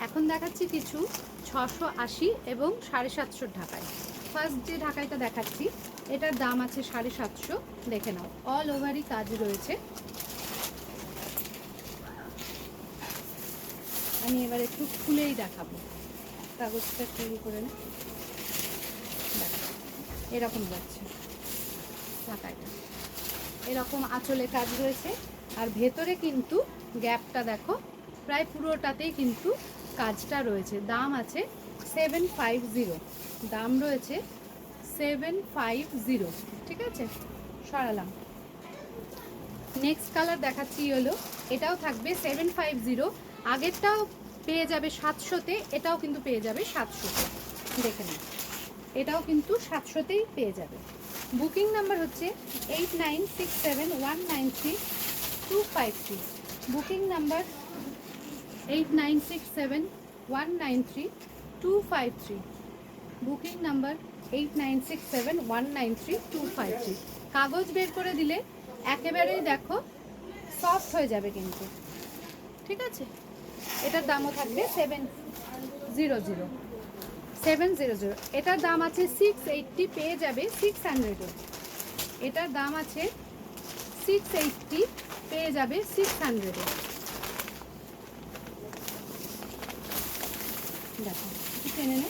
এখন দেখাচ্ছি কিছু 680 এবং 750 ঢাকায়। ফার্স্ট যে ঢাকাইটা দেখাচ্ছি এটার দাম আছে 750, দেখে নাও অল ওভারই কাজ রয়েছে। আমি এবার একটু খুলেই দেখাবো, কাগজটা তৈরি করে না, এরকম যাচ্ছে ঢাকাইটা, এরকম আঁচলে কাজ রয়েছে। আর ভেতরে কিন্তু গ্যাপটা দেখো প্রায় পুরোটাতেই কিন্তু কাজটা রয়েছে। দাম আছে 750, দাম রয়েছে 750, ঠিক আছে, সরালাম। নেক্সট কালার দেখাচ্ছি হলো, এটাও থাকবে 750, আগেরটাও পেয়ে যাবে 700-তে, এটাও কিন্তু পেয়ে যাবে 700-তে, দেখে নিন এটাও কিন্তু 700-তেই পেয়ে যাবে। বুকিং নাম্বার হচ্ছে 8967193253, বুকিং নাম্বার 8967193253, বুকিং নাম্বার 8967193253। কাগজ বের করে দিলে একেবারেই দেখো সফট হয়ে যাবে কিন্তু, ঠিক আছে। এটার দামও থাকবে 700, এটার দাম আছে 680, পেয়ে যাবে 600-এ। এটার দাম আছে 680, পেয়ে যাবে 600-এ। দেখো কি টেনে নে,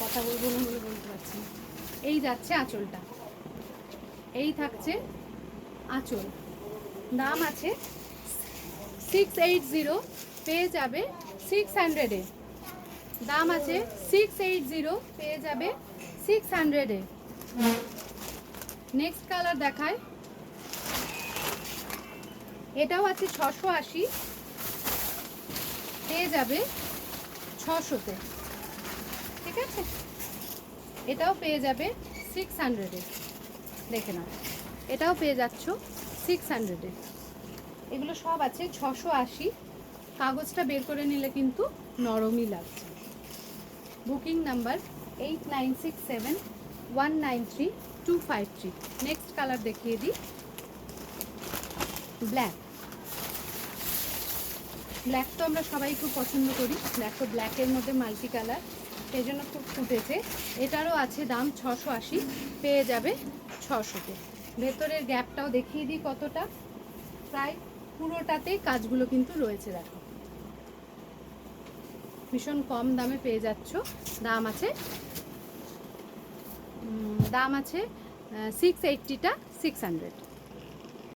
কথা বলবো না বলে বলতে পারছি না। এই যাচ্ছে আঁচলটা, এই থাকছে আঁচল, দাম আছে 680, পেয়ে যাবে 600-এ। দাম আছে 680, পেয়ে যাবে 600-এ। নেক্সট কালার দেখায়, এটাও আছে 680, পেয়ে যাবে 600-তে, ঠিক আছে। এটাও পেয়ে যাবে 600-এ, দেখে নাও এটাও পেয়ে যাচ্ছ 600-এ। এগুলো সব আছে 680, কাগজটা বের করে নিলে কিন্তু নরমই লাগছে। Booking number 8967193253। নেক্সট কালার দেখিয়ে দিই, ব্ল্যাক। ব্ল্যাক তো আমরা সবাই খুব পছন্দ করি, দেখো ব্ল্যাকের মধ্যে মাল্টি কালার, সেই জন্য খুব ফুটেছে। এটারও আছে দাম 680, পেয়ে যাবে 600-তে। ভেতরের গ্যাপটাও দেখিয়ে দিই কতটা, প্রায় পুরোটাতেই কাজগুলো কিন্তু রয়েছে, দেখো ভীষণ কম দামে পেয়ে যাচ্ছ। দাম আছে 680টা 600।